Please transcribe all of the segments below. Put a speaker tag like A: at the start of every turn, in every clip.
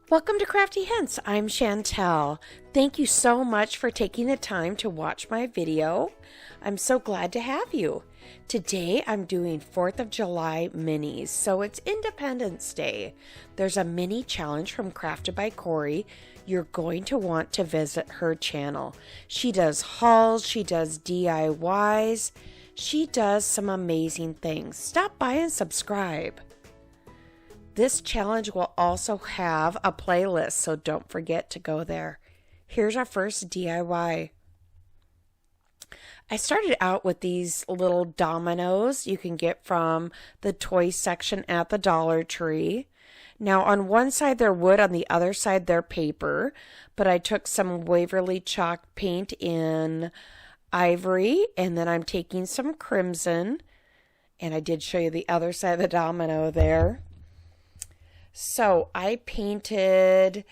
A: Welcome to Crafty Hints. I'm Chantel. Thank you so much for taking the time to watch my video. I'm so glad to have you. Today I'm doing 4th of July minis, so it's Independence Day. There's a mini challenge from Crafted by Corie. You're going to want to visit her channel. She does hauls, she does DIYs, she does some amazing things. Stop by and subscribe. This challenge will also have a playlist, so don't forget to go there. Here's our first DIY. I started out with these little dominoes you can get from the toy section at the Dollar Tree. Now on one side they're wood, on the other side they're paper, but I took some Waverly chalk paint in Ivory, and then I'm taking some crimson, and I did show you the other side of the domino there. So I painted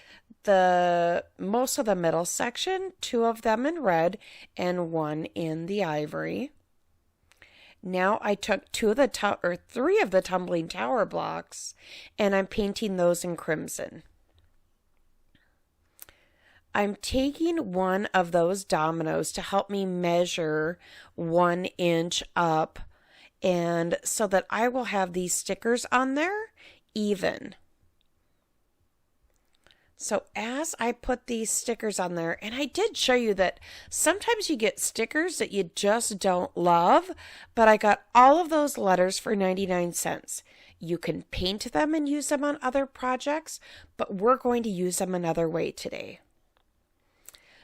A: most of the middle section, 2 of them in red and 1 in the ivory. Now I took 3 of the tumbling tower blocks, and I'm painting those in crimson. I'm taking one of those dominoes to help me measure 1 inch up, and so that I will have these stickers on there even. So as I put these stickers on there, and I did show you that sometimes you get stickers that you just don't love, but I got all of those letters for 99 cents. You can paint them and use them on other projects, but we're going to use them another way today.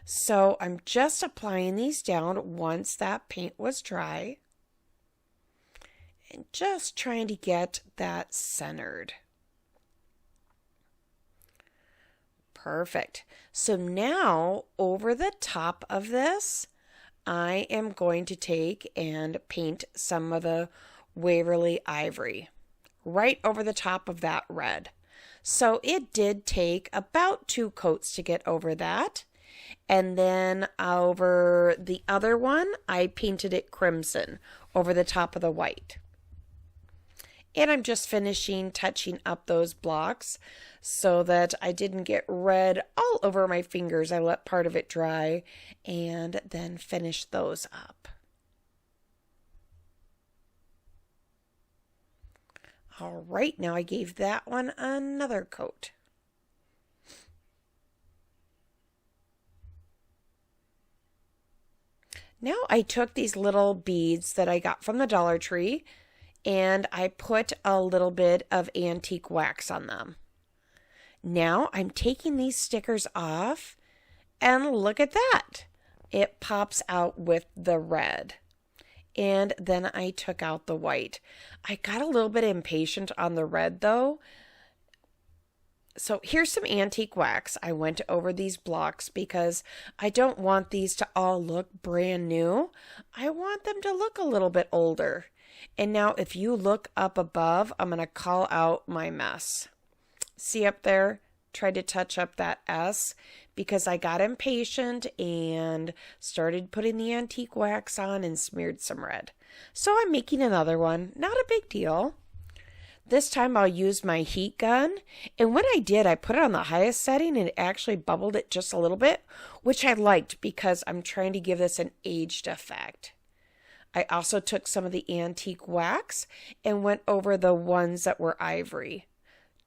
A: So I'm just applying these down once that paint was dry, and just trying to get that centered. Perfect. So now over the top of this, I am going to take and paint some of the Waverly Ivory right over the top of that red. So it did take about 2 coats to get over that. And then over the other one, I painted it crimson over the top of the white. And I'm just finishing touching up those blocks so that I didn't get red all over my fingers. I let part of it dry and then finish those up. All right, now I gave that one another coat. Now I took these little beads that I got from the Dollar Tree, and I put a little bit of antique wax on them. Now I'm taking these stickers off, and look at that. It pops out with the red. And then I took out the white. I got a little bit impatient on the red though. So here's some antique wax. I went over these blocks because I don't want these to all look brand new. I want them to look a little bit older. And now if you look up above, I'm going to call out my mess. See up there? Tried to touch up that S because I got impatient and started putting the antique wax on and smeared some red. So I'm making another one. Not a big deal. This time I'll use my heat gun, and when I did, I put it on the highest setting and it actually bubbled it just a little bit, which I liked because I'm trying to give this an aged effect. I also took some of the antique wax and went over the ones that were ivory,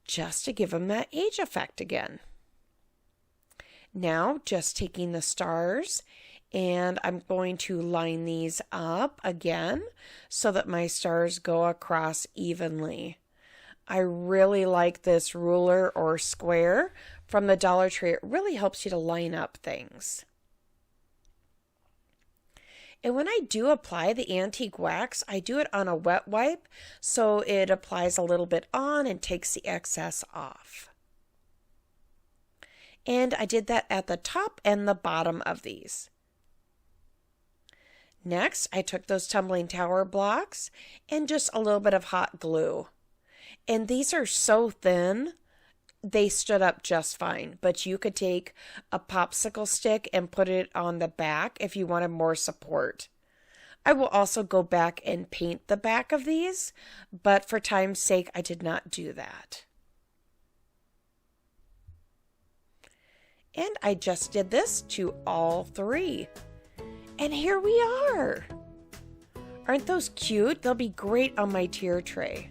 A: just to give them that age effect again. Now, just taking the stars, and I'm going to line these up again so that my stars go across evenly. I really like this ruler or square from the Dollar Tree. It really helps you to line up things. And when I do apply the antique wax, I do it on a wet wipe so it applies a little bit on and takes the excess off. And I did that at the top and the bottom of these. Next, I took those tumbling tower blocks and just a little bit of hot glue. And these are so thin, they stood up just fine. But you could take a popsicle stick and put it on the back if you wanted more support. I will also go back and paint the back of these, but for time's sake, I did not do that. And I just did this to all 3. And here we are. Aren't those cute? They'll be great on my tier tray.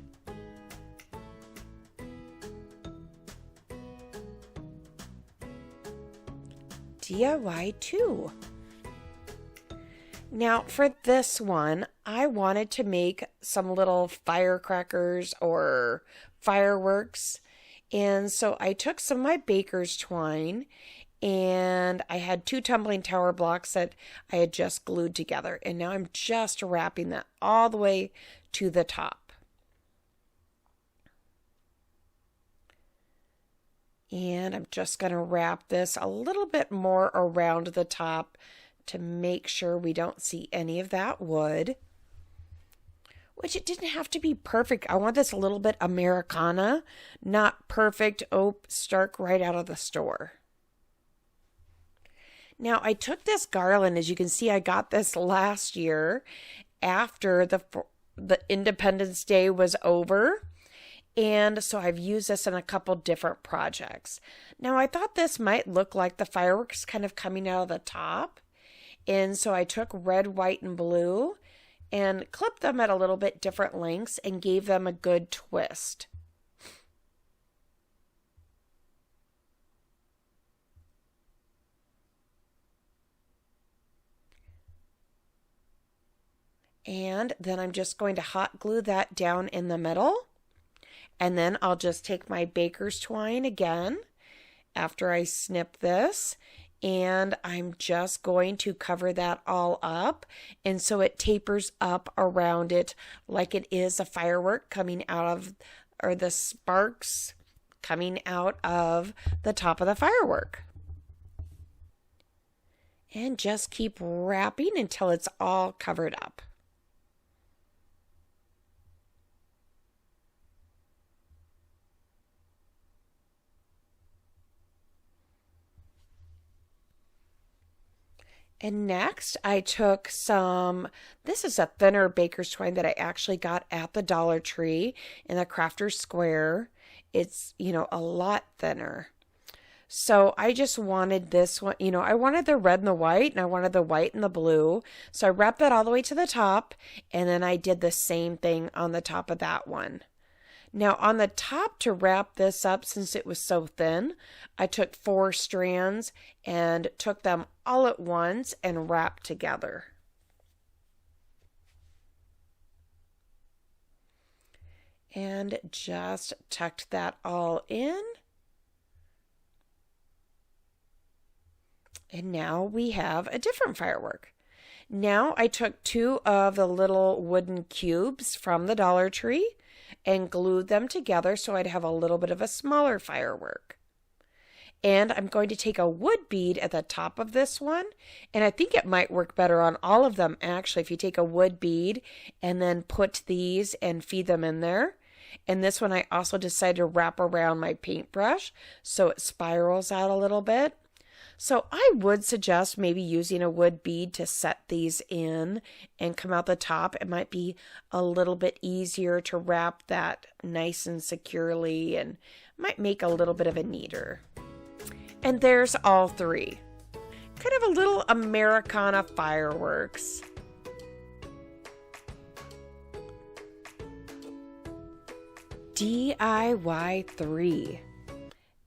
A: DIY2. Now for this one, I wanted to make some little firecrackers or fireworks. And so I took some of my baker's twine and I had 2 tumbling tower blocks that I had just glued together. And now I'm just wrapping that all the way to the top. And I'm just going to wrap this a little bit more around the top to make sure we don't see any of that wood. Which it didn't have to be perfect. I want this a little bit Americana, not perfect, stark right out of the store. Now I took this garland, as you can see, I got this last year after the Independence Day was over. And so I've used this in a couple different projects. Now I thought this might look like the fireworks kind of coming out of the top. And so I took red, white, and blue and clipped them at a little bit different lengths and gave them a good twist. And then I'm just going to hot glue that down in the middle. And then I'll just take my baker's twine again after I snip this. And I'm just going to cover that all up. And so it tapers up around it like it is a firework coming out of, or the sparks coming out of the top of the firework. And just keep wrapping until it's all covered up. And next I took this is a thinner baker's twine that I actually got at the Dollar Tree in the Crafter's Square. It's, a lot thinner. So I just wanted this one, I wanted the red and the white, and I wanted the white and the blue. So I wrapped that all the way to the top, and then I did the same thing on the top of that one. Now on the top, to wrap this up, since it was so thin, I took 4 strands and took them all at once and wrapped together. And just tucked that all in. And now we have a different firework. Now I took 2 of the little wooden cubes from the Dollar Tree and glued them together so I'd have a little bit of a smaller firework. And I'm going to take a wood bead at the top of this one, and I think it might work better on all of them actually if you take a wood bead and then put these and feed them in there. And this one I also decided to wrap around my paintbrush so it spirals out a little bit. So I would suggest maybe using a wood bead to set these in and come out the top. It might be a little bit easier to wrap that nice and securely and might make a little bit of a neater. And there's all 3. Kind of a little Americana fireworks. DIY3.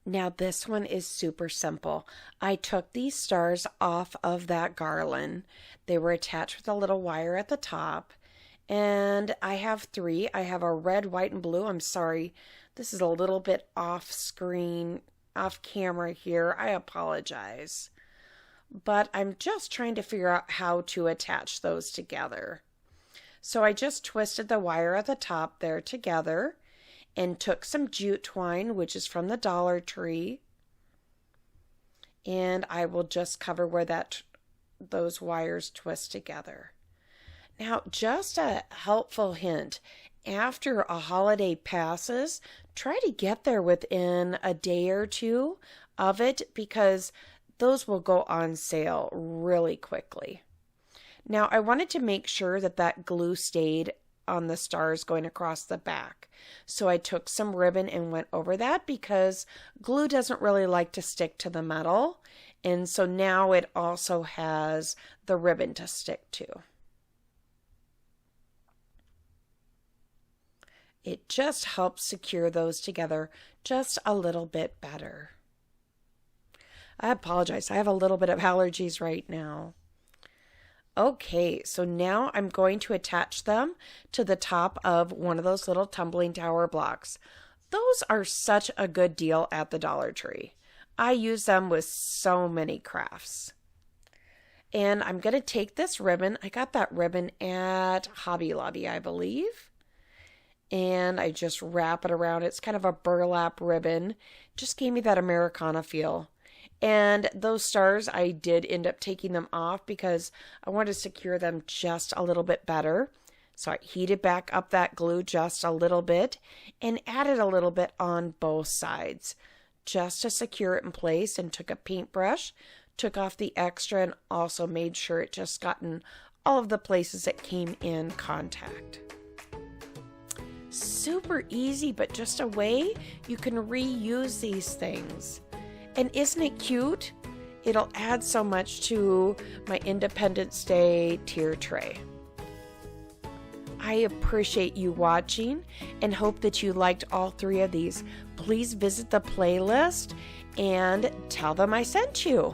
A: Now this one is super simple. I took these stars off of that garland. They were attached with a little wire at the top. And I have 3. I have a red, white, and blue. I'm sorry, this is a little bit off screen, off camera here. I apologize. But I'm just trying to figure out how to attach those together. So I just twisted the wire at the top there together and took some jute twine, which is from the Dollar Tree, and I will just cover where those wires twist together. Now, just a helpful hint, after a holiday passes, try to get there within a day or 2 of it because those will go on sale really quickly. Now, I wanted to make sure that glue stayed on the stars going across the back. So I took some ribbon and went over that because glue doesn't really like to stick to the metal. And so now it also has the ribbon to stick to. It just helps secure those together just a little bit better. I apologize, I have a little bit of allergies right now. Okay, so now I'm going to attach them to the top of one of those little tumbling tower blocks. Those are such a good deal at the Dollar Tree. I use them with so many crafts. And I'm going to take this ribbon. I got that ribbon at Hobby Lobby, I believe. And I just wrap it around. It's kind of a burlap ribbon. Just gave me that Americana feel. And those stars, I did end up taking them off because I wanted to secure them just a little bit better. So I heated back up that glue just a little bit and added a little bit on both sides just to secure it in place, and took a paintbrush, took off the extra, and also made sure it just got in all of the places it came in contact. Super easy, but just a way you can reuse these things. And isn't it cute? It'll add so much to my Independence Day tier tray. I appreciate you watching and hope that you liked all 3 of these. Please visit the playlist and tell them I sent you.